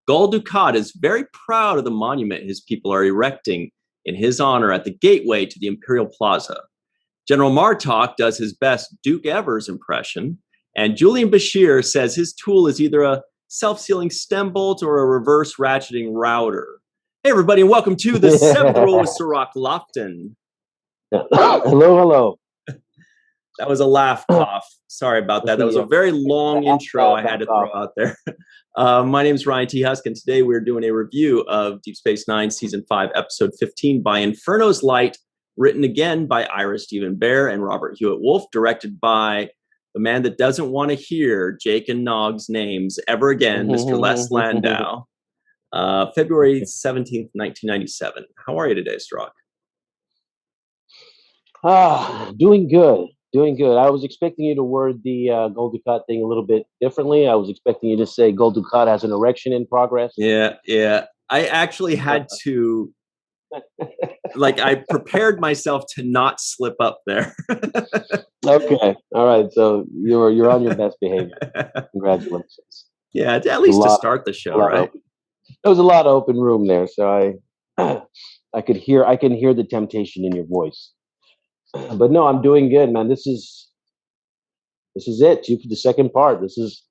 Gul Dukat is very proud of the monument his people are erecting in his honor at the gateway to the Imperial Plaza. General Martok does his best Duke Evers impression, and Julian Bashir says his tool is either a self-sealing stem bolt or a reverse ratcheting router. Hey, everybody, and welcome to the 7th Row with Sirach Lofton. Hello. That was a laugh cough. Sorry about that. That was a very long intro I had to throw out there. My name is Ryan T. Husk, and today we're doing a review of Deep Space Nine Season 5, Episode 15 by Inferno's Light, written again by Ira Stephen Bear and Robert Hewitt Wolf, directed by the man that doesn't want to hear Jake and Nog's names ever again, Mr. Les Landau. February 17th, 1997. How are you today, Strzok? Doing good. I was expecting you to word the Gul Dukat thing a little bit differently. I was expecting you to say Gul Dukat has an erection in progress. Yeah. I actually had to, I prepared myself to not slip up there. Okay. All right. So you're on your best behavior. Congratulations. Yeah, at least to start the show, right? There was a lot of open room there, so I can hear the temptation in your voice. But no, I'm doing good, man. This is it. The second part. This is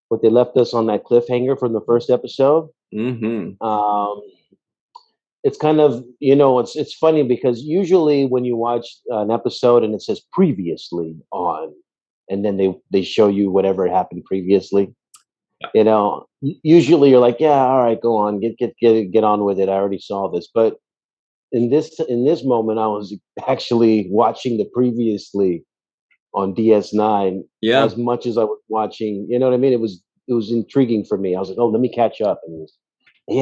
what they left us on that cliffhanger from the first episode. Mm-hmm. It's kind of, it's funny because usually when you watch an episode and it says previously on, and then they show you whatever happened previously, usually you're like, yeah, all right, go on, get on with it. I already saw this, but in this moment, I was actually watching the previously on DS9 as much as I was watching. You know what I mean? It was intriguing for me. I was like, oh, let me catch up. And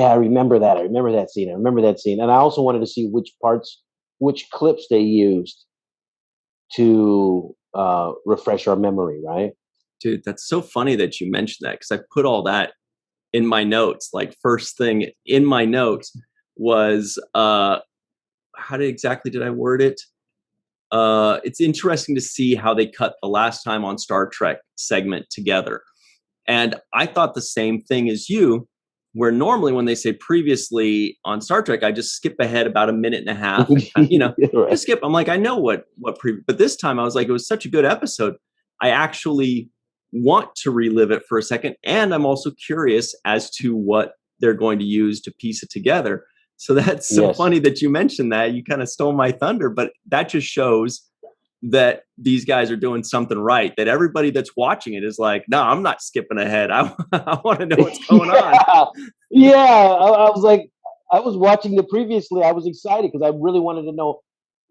I remember that. I remember that scene. And I also wanted to see which clips they used to refresh our memory. Right? Dude, that's so funny that you mentioned that, because I put all that in my notes. Like, first thing in my notes was how exactly did I word it? It's interesting to see how they cut the last time on Star Trek segment together. And I thought the same thing as you, where normally when they say previously on Star Trek, I just skip ahead about a minute and a half. Right. Just skip. I'm like, I know what but this time I was like, it was such a good episode. I actually want to relive it for a second. And I'm also curious as to what they're going to use to piece it together. So that's so funny that you mentioned that. You kind of stole my thunder, but that just shows that these guys are doing something right, that everybody that's watching it is like, no, I'm not skipping ahead. I want to know what's going on. Yeah. I was like, I was watching the previously. I was excited because I really wanted to know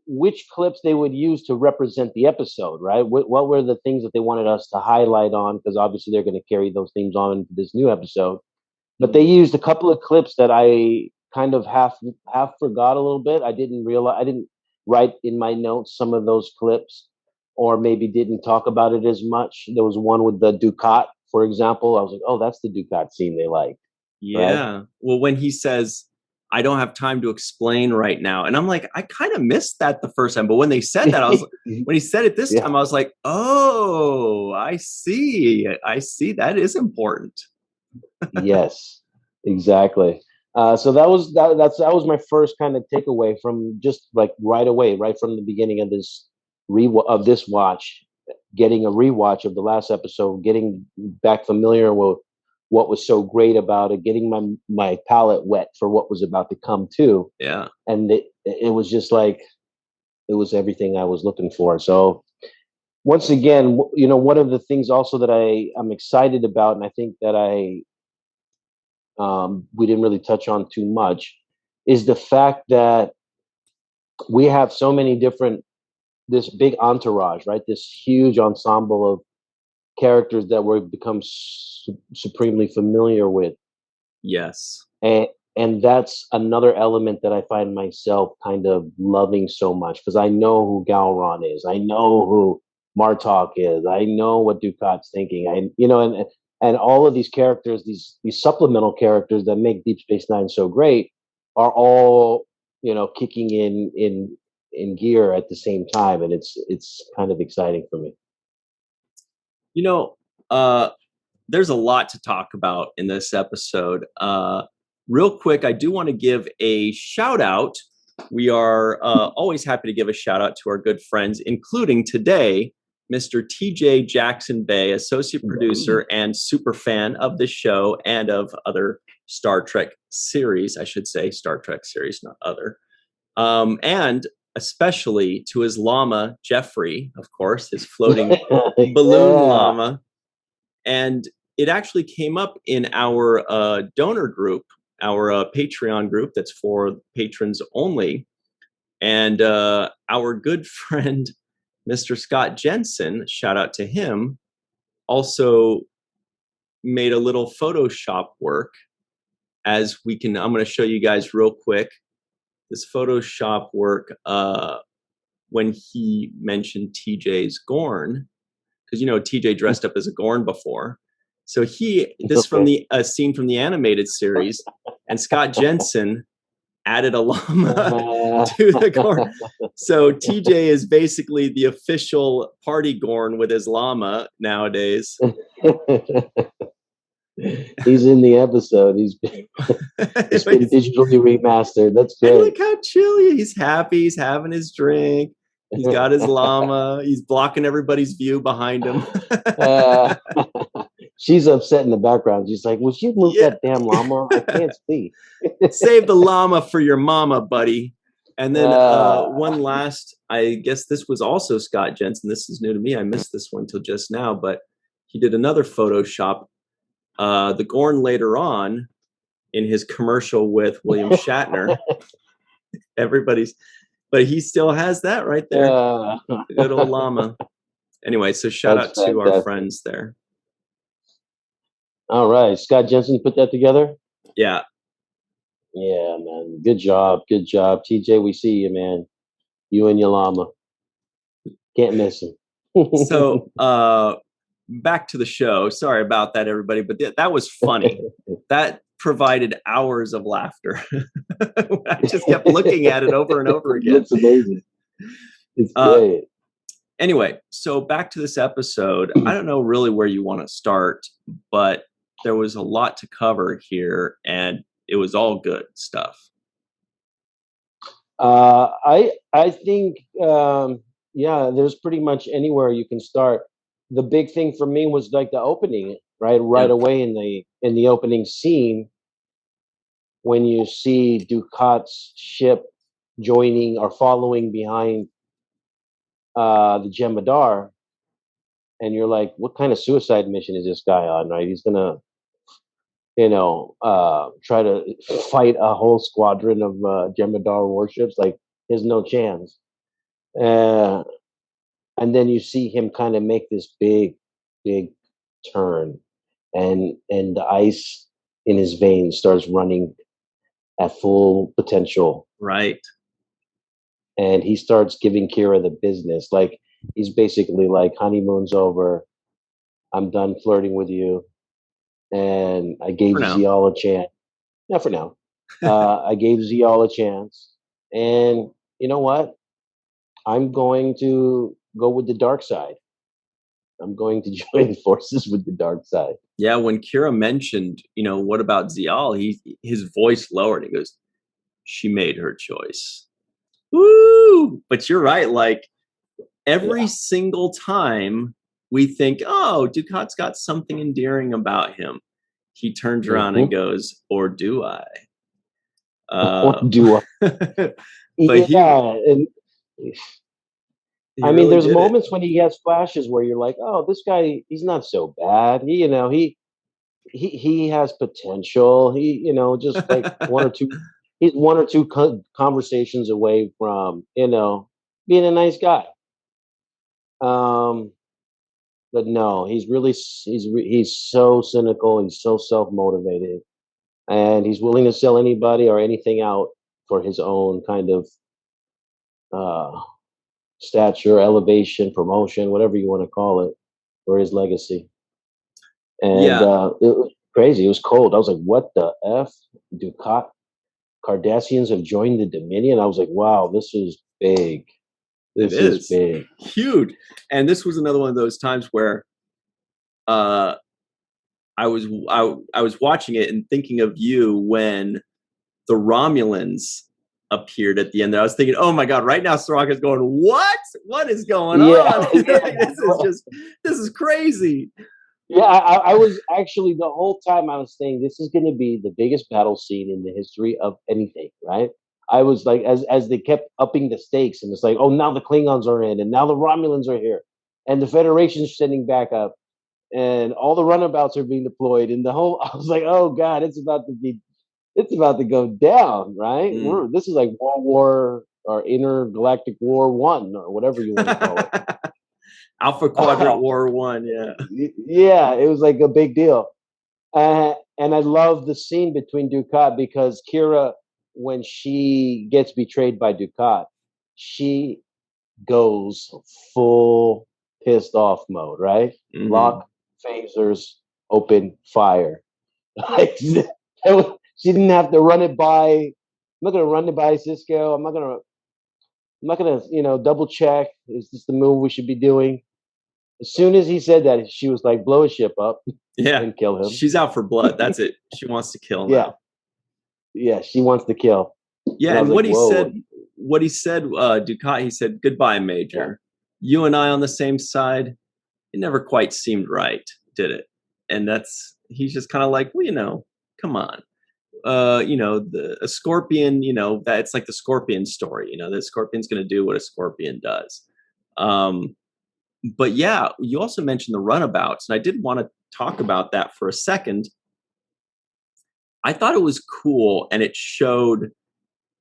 which clips they would use to represent the episode, right? What were the things that they wanted us to highlight on? Because obviously they're going to carry those themes on into this new episode. But they used a couple of clips that I kind of half forgot a little bit. I didn't write in my notes some of those clips, or maybe didn't talk about it as much. There was one with the Dukat, for example. I was like, oh, that's the Dukat scene they liked. Yeah. Right? Well, when he says, I don't have time to explain right now. And I'm like, I kind of missed that the first time. But when they said that, I was when he said it this time, I was like, oh, I see. That is important. Yes, exactly. So that was my first kind of takeaway from just like right away, right from the beginning of this watch, getting a rewatch of the last episode, getting back familiar with what was so great about it, getting my palate wet for what was about to come too. Yeah. And it was just like, it was everything I was looking for. So once again, one of the things also that I'm excited about, and I think that we didn't really touch on too much, is the fact that we have so many this big entourage, right? This huge ensemble of characters that we've become supremely familiar with. Yes. And that's another element that I find myself kind of loving so much, because I know who Galron is. I know who Martok is. I know what Dukat's thinking. And all of these characters, these supplemental characters that make Deep Space Nine so great, are all kicking in gear at the same time, and it's kind of exciting for me. there's a lot to talk about in this episode. Real quick, I do want to give a shout out. We are always happy to give a shout out to our good friends, including today, Mr. TJ Jackson Bay, associate producer and super fan of the show and of other Star Trek series, I should say, Star Trek series, not other. And especially to his llama, Jeffrey, of course, his floating balloon llama. And it actually came up in our donor group, our Patreon group that's for patrons only. And our good friend, Mr. Scott Jensen, shout out to him, also made a little Photoshop work I'm going to show you guys real quick this Photoshop work when he mentioned TJ's Gorn, because TJ dressed up as a Gorn before. So this from the scene from the animated series, and Scott Jensen added a llama to the Gorn. So TJ is basically the official party Gorn with his llama nowadays. He's in the episode. He's been digitally remastered. That's great. And look how chill he's happy. He's having his drink. He's got his llama. He's blocking everybody's view behind him. She's upset in the background. She's like, "Would you move that damn llama? I can't see." Save the llama for your mama, buddy. And then one last, I guess this was also Scott Jensen. This is new to me. I missed this one till just now, but he did another Photoshop. The Gorn later on in his commercial with William Shatner. But he still has that right there. Good old llama. Anyway, so shout out to our friends there. All right. Scott Jensen put that together? Yeah. Yeah, man. Good job. Good job. TJ, we see you, man. You and your llama. Can't miss him. So, back to the show. Sorry about that, everybody, but that was funny. That provided hours of laughter. I just kept looking at it over and over again. It's amazing. It's great. Anyway, so back to this episode. I don't know really where you want to start, but there was a lot to cover here, and it was all good stuff. I think there's pretty much anywhere you can start. The big thing for me was like the opening, right away in the opening scene, when you see Ducat's ship joining or following behind the Jemadar, and you're like, what kind of suicide mission is this guy on, right? He's gonna try to fight a whole squadron of Jemadar warships. Like, there's no chance. And then you see him kind of make this big turn, and the ice in his veins starts running at full potential. Right. And he starts giving Kira the business. Like, he's basically like, honeymoon's over. I'm done flirting with you. And I gave Zial a chance. Yeah, for now. I gave Zial a chance. And you know what? I'm going to go with the dark side. I'm going to join forces with the dark side. Yeah, when Kira mentioned, what about Zial? His voice lowered. He goes, "She made her choice." Woo! But you're right. Like, every single time we think, "Oh, Ducat's got something endearing about him," he turns around and goes, "Or do I?" Or do I? But I mean, there's moments when he has flashes where you're like, "Oh, this guy, he's not so bad. He has potential. He, just like he's one or two conversations away from, being a nice guy." But no, he's so cynical. He's so self-motivated, and he's willing to sell anybody or anything out for his own kind of stature, elevation, promotion, whatever you want to call it, for his legacy. And it was crazy. It was cold. I was like, what the F? Ducat Cardassians have joined the Dominion? I was like, wow, this is big. This is big. Huge. And this was another one of those times where I was watching it and thinking of you when the Romulans appeared at the end there. I was thinking, oh my God, right now Soraka's going, what is going Yeah, on? Like, this is crazy. yeah. I was actually the whole time I was saying this is going to be the biggest battle scene in the history of anything, right? I was like, as they kept upping the stakes, and it's like, oh, now the Klingons are in, and now the Romulans are here, and the Federation's sending back up, and all the runabouts are being deployed, and the whole. I was like, oh God, it's about to go down, right? This is like World War or Intergalactic War One or whatever you want to call it. Alpha Quadrant War One, yeah. Yeah, it was like a big deal. And I love the scene between Dukat because Kira, when she gets betrayed by Dukat, she goes full pissed off mode, right? Lock, phasers, open, fire. Like, she didn't have to run it by. I'm not gonna run it by Cisco. I'm not gonna, double check. Is this the move we should be doing? As soon as he said that, she was like, blow his ship up, and kill him. She's out for blood. That's it. She wants to kill now. Yeah, she wants to kill. Yeah, and what he said, Dukat, he said, goodbye, Major. Yeah. You and I on the same side. It never quite seemed right, did it? And he's just kind of like, well, come on. A scorpion, that it's like the scorpion story, the scorpion's going to do what a scorpion does. But yeah, you also mentioned the runabouts, and I did want to talk about that for a second. I thought it was cool, and it showed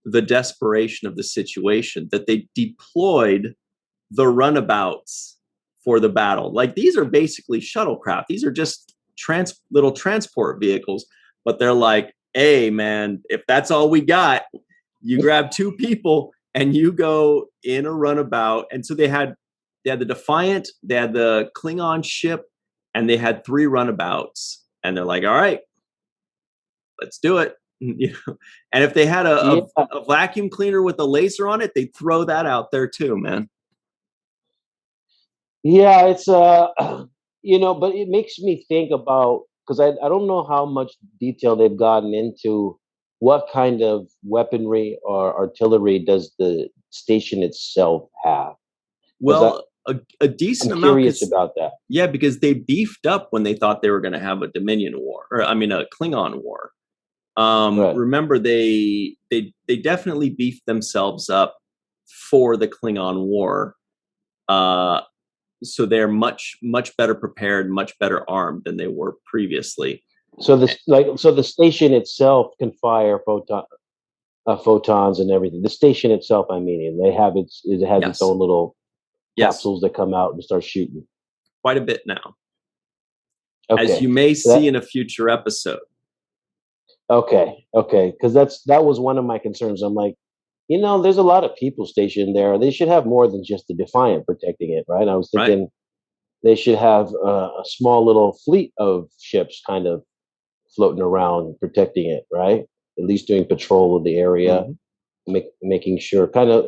the desperation of the situation that they deployed the runabouts for the battle. Like, these are basically shuttlecraft. These are just little transport vehicles, but they're like, hey man, if that's all we got, you grab two people and you go in a runabout. And so they had the Defiant, they had the Klingon ship, and they had 3 runabouts. And they're like, all right, let's do it. And if they had a vacuum cleaner with a laser on it, they'd throw that out there too, man. Yeah, it's but it makes me think about, because I don't know how much detail they've gotten into what kind of weaponry or artillery does the station itself have. Well, a decent amount. I'm curious about that. Yeah, because they beefed up when they thought they were going to have a Dominion war, or a Klingon war. Right. Remember, they definitely beefed themselves up for the Klingon war. So they're much better prepared, much better armed than they were previously. So the station itself can fire photons and everything. The station itself, I mean, it has its own little capsules that come out and start shooting. Quite a bit now, as you may see in a future episode. Okay, because that was one of my concerns. I'm like, there's a lot of people stationed there. They should have more than just the Defiant protecting it, right? I was thinking they should have a small little fleet of ships kind of floating around protecting it, right? At least doing patrol of the area, making sure. Kind of,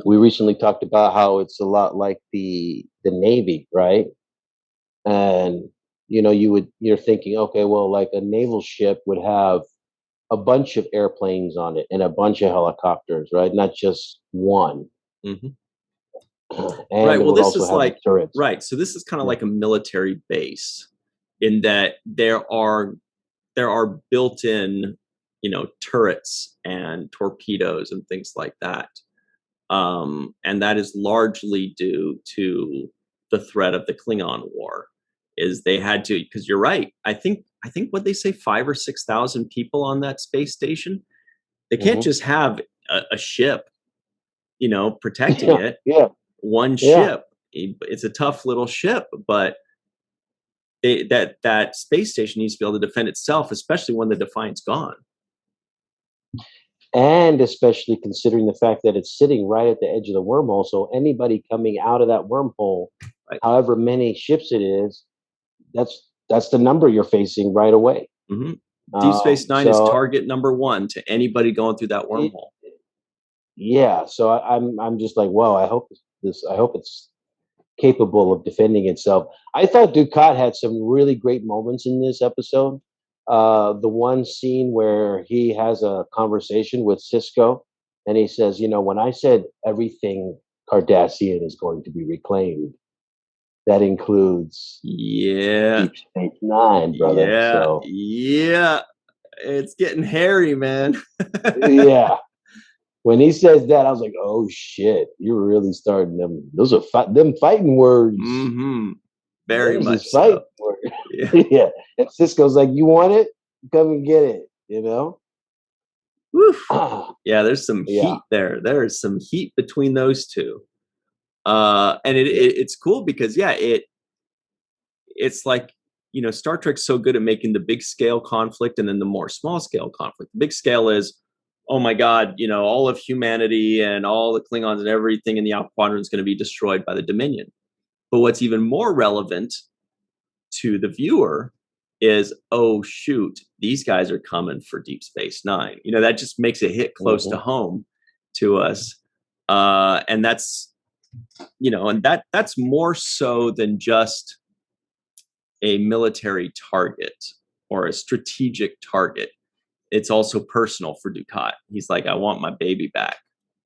we recently talked about how it's a lot like the Navy, right? And you're thinking, okay, well, like a naval ship would have a bunch of airplanes on it and a bunch of helicopters, right? Not just one. And right. Well, this is like turrets. Right. So this is kind of like a military base, in that there are built-in, turrets and torpedoes and things like that. And that is largely due to the threat of the Klingon War. Is they had to, because you're right. I think what they say, 5,000 or 6,000 people on that space station. They can't just have a ship, protecting it. Yeah. One ship. It's a tough little ship, but that space station needs to be able to defend itself, especially when the Defiant's gone. And especially considering the fact that it's sitting right at the edge of the wormhole, so anybody coming out of that wormhole, however many ships it is, that's the number you're facing right away. Deep Space Nine is target number 1 to anybody going through that wormhole. So I'm just like, wow. I hope it's capable of defending itself. I thought Ducat had some really great moments in this episode. The one scene where he has a conversation with Cisco, and he says, "You know, when I said everything Cardassian is going to be reclaimed, that includes Deep Space Nine, brother." So yeah, it's getting hairy, man. yeah, when he says that, I was like, "Oh shit, you're really starting them. Those are them fighting words. Mm-hmm. Very Those much is fighting so. words." Yeah. Yeah, and Cisco's like, "You want it? Come and get it." You know. Yeah, there's some Yeah. heat there. There is some heat between those two. And it's cool because it's like, you know, Star Trek's so good at making the big scale conflict and then the more small scale conflict. The big scale is, oh my God, you know, all of humanity and all the Klingons and everything in the Alpha Quadrant is going to be destroyed by the Dominion. But what's even more relevant to the viewer is, oh shoot, these guys are coming for Deep Space Nine. You know, that just makes it hit close to home to us. And that's, you know, and that's more so than just a military target or a strategic target. It's also personal for Ducat. He's like, I want my baby back.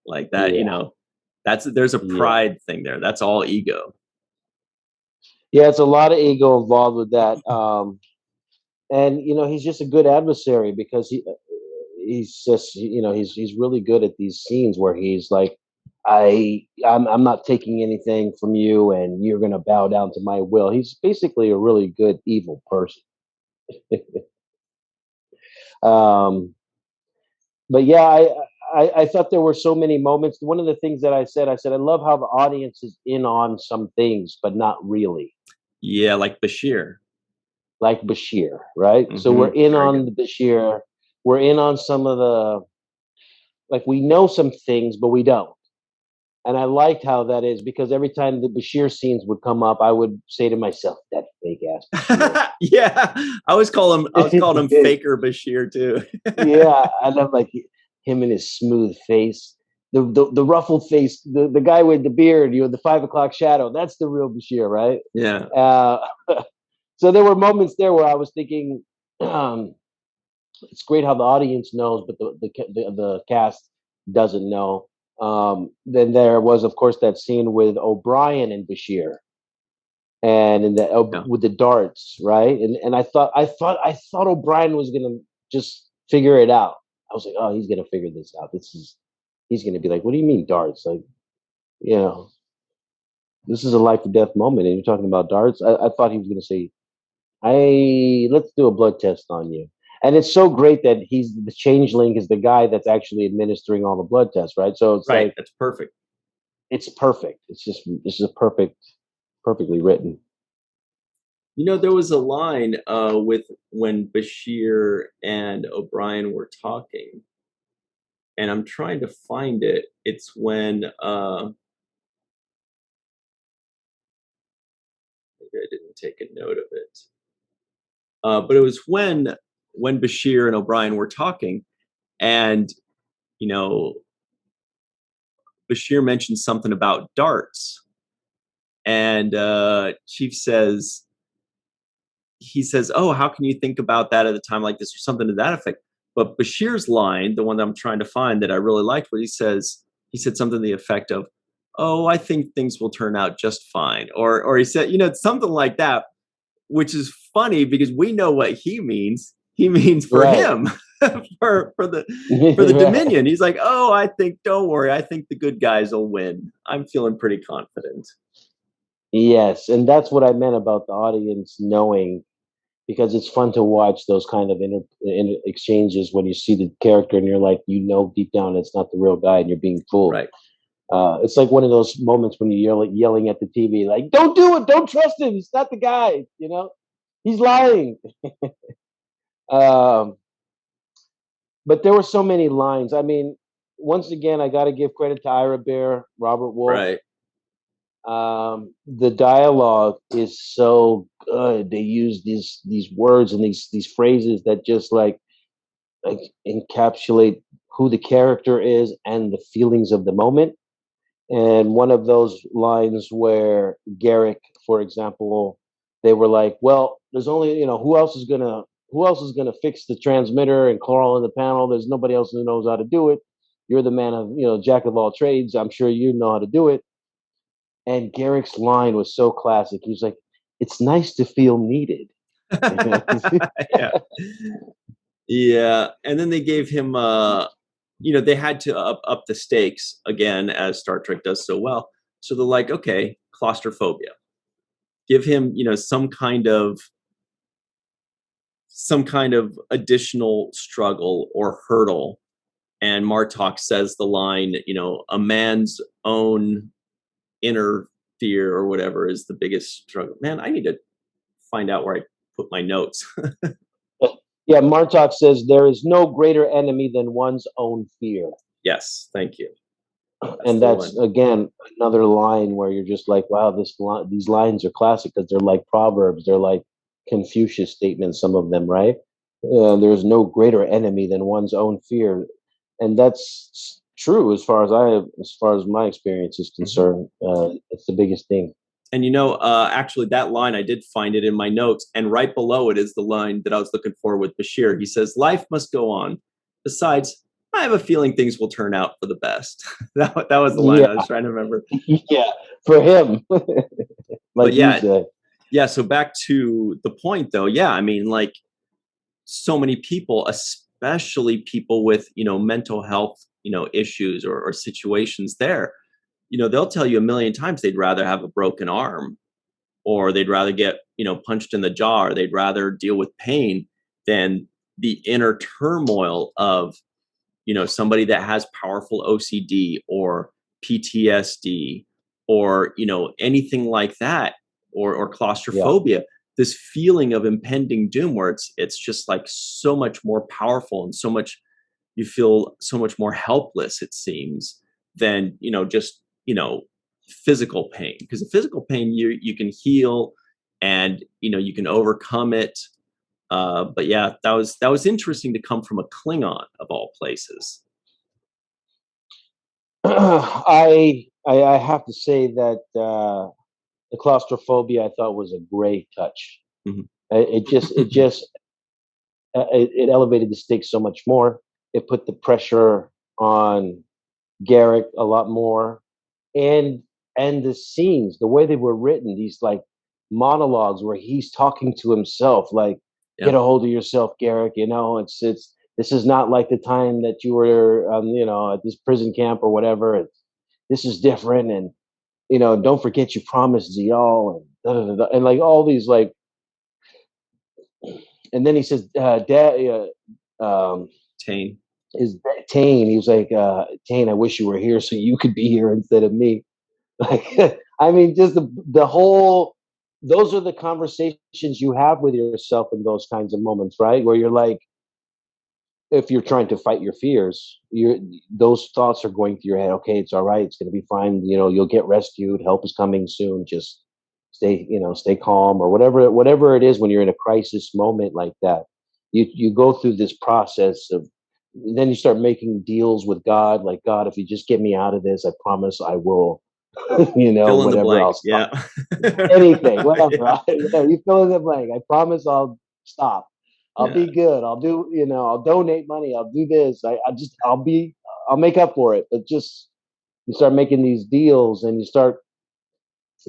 Like that, you know, there's a pride thing there. That's all ego. Yeah, it's a lot of ego involved with that. And you know, he's just a good adversary because he's just, you know, he's really good at these scenes where he's like, I'm not taking anything from you, and you're gonna bow down to my will. He's basically a really good evil person. um, but yeah, I thought there were so many moments. One of the things that I said I love how the audience is in on some things, but not really. Yeah, like Bashir. Like Bashir, right? So we're in on the Bashir. We're in on some of the, like, we know some things, but we don't. And I liked how that is because every time the Bashir scenes would come up, I would say to myself, "That fake ass Bashir." Yeah, I was calling him Faker Bashir too. Yeah, I love like him and his smooth face, the ruffled face, the guy with the beard, you know, the 5 o'clock shadow. That's the real Bashir, right? Yeah. So there were moments there where I was thinking, it's great how the audience knows, but the cast doesn't know. Then there was, of course, that scene with O'Brien and Bashir, and in the with the darts, right? And I thought O'Brien was gonna just figure it out. I was like, oh, he's gonna figure this out. He's gonna be like, what do you mean darts? Like, you know, this is a life or death moment, and you're talking about darts. I thought he was gonna say, let's do a blood test on you. And it's so great that he's the changeling is the guy that's actually administering all the blood tests, right? So it's right, like that's perfect. It's perfect. This is a perfectly written. You know, there was a line with when Bashir and O'Brien were talking, and I'm trying to find it. It's when maybe I didn't take a note of it. But it was when Bashir and O'Brien were talking, and you know, Bashir mentioned something about darts, and Chief says, he says, "Oh, how can you think about that at a time like this?" or something to that effect. But Bashir's line, the one that I'm trying to find that I really liked, what he said something to the effect of, "Oh, I think things will turn out just fine," or he said, you know, something like that, which is funny because we know what he means. He means for him, for the Dominion. He's like, "Oh, I think, don't worry, I think the good guys will win. I'm feeling pretty confident." Yes, and that's what I meant about the audience knowing, because it's fun to watch those kind of exchanges when you see the character and you're like, you know, deep down it's not the real guy and you're being fooled. Right. It's like one of those moments when you're yelling at the TV, like, "Don't do it! Don't trust him! He's not the guy! You know, he's lying." um, but there were so many lines. I mean, once again, I got to give credit to Ira Bear, Robert Wolf. Right. The dialogue is so good. They use these words and these phrases that just like encapsulate who the character is and the feelings of the moment. And one of those lines where Garrick, for example, they were like, "Well, there's only who else is gonna fix the transmitter and crawl in the panel? There's nobody else who knows how to do it. You're the man of jack of all trades. I'm sure you know how to do it." And Garrick's line was so classic. He was like, "It's nice to feel needed." Yeah. Yeah. And then they gave him they had to up the stakes again, as Star Trek does so well. So they're like, okay, claustrophobia. Give him, some kind of additional struggle or hurdle. And Martok says the line, a man's own inner fear or whatever is the biggest struggle. Man, I need to find out where I put my notes. Yeah, Martok says there is no greater enemy than one's own fear. Yes, thank you. And that's again another line where you're just like, wow, these lines are classic because they're like proverbs. They're like Confucius statements. Some of them, right? There's no greater enemy than one's own fear, and that's true as far as my experience is concerned. It's the biggest thing. And actually, that line, I did find it in my notes, and right below it is the line that I was looking for with Bashir. He says, "Life must go on. Besides, I have a feeling things will turn out for the best." that was the line I was trying to remember. Yeah, for him. But yeah. So back to the point, though. Yeah, I mean, like so many people, especially people with mental health issues or situations there. They'll tell you a million times they'd rather have a broken arm, or they'd rather get punched in the jaw, or they'd rather deal with pain than the inner turmoil of somebody that has powerful OCD or PTSD or anything like that, or claustrophobia. This feeling of impending doom where it's just like so much more powerful, and so much you feel so much more helpless, it seems, than just physical pain. Because the physical pain you can heal, and you can overcome it. But yeah, that was interesting to come from a Klingon of all places. I have to say that the claustrophobia I thought was a great touch. Mm-hmm. It elevated the stakes so much more. It put the pressure on Garrick a lot more, and the scenes, the way they were written, these like monologues where he's talking to himself, like, get a hold of yourself, Garrick. It's this is not like the time that you were, at this prison camp or whatever. This is different, and don't forget you promised Zial, and da, da, da, da, and like all these like, and then he says, Dad, Tane. Is Tane. He was like, Tane, I wish you were here so you could be here instead of me. Like, I mean, just the whole, those are the conversations you have with yourself in those kinds of moments, right? Where you're like, if you're trying to fight your fears, those thoughts are going through your head. Okay, it's all right. It's going to be fine. You'll get rescued. Help is coming soon. Just stay calm, or whatever it is when you're in a crisis moment like that. You go through this process of, then you start making deals with God, like, God, if you just get me out of this, I promise I will, fill in the blank. Else. Yeah. Anything, whatever. You fill in the blank. I promise I'll stop. I'll be good. I'll do, I'll donate money. I'll do this. I'll make up for it. But just, you start making these deals, and you start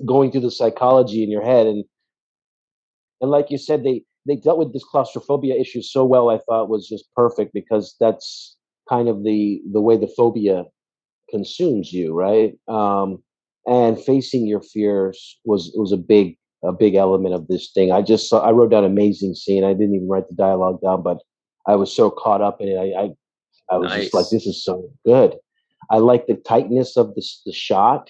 going through the psychology in your head. And like you said, they dealt with this claustrophobia issue so well. I thought was just perfect, because that's kind of the way the phobia consumes you, right? And facing your fears was a big element of this thing. I wrote down amazing scene. I didn't even write the dialogue down, but I was so caught up in it. I was just like, this is so good. I like the tightness of the shot,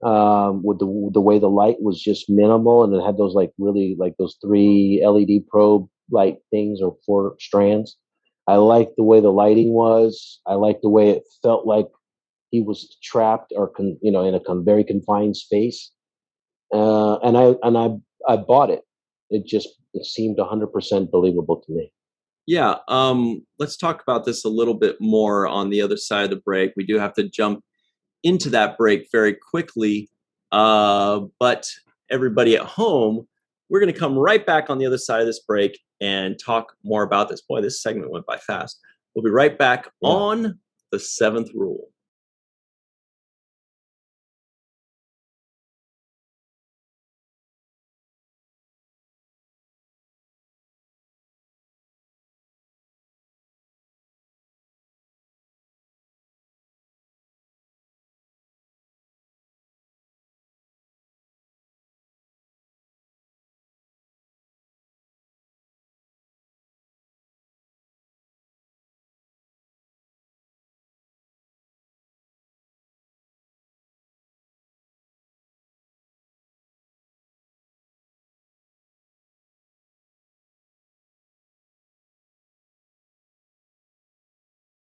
with the way the light was just minimal, and it had those like really like those 3 LED probe light things, or 4 strands. I liked the way the lighting was. I liked the way it felt like he was trapped, or in a very confined space. And I bought it. It seemed 100% believable to me. Yeah. Let's talk about this a little bit more on the other side of the break. We do have to jump into that break very quickly. But everybody at home, we're going to come right back on the other side of this break and talk more about this. Boy, this segment went by fast. We'll be right back on the seventh rule.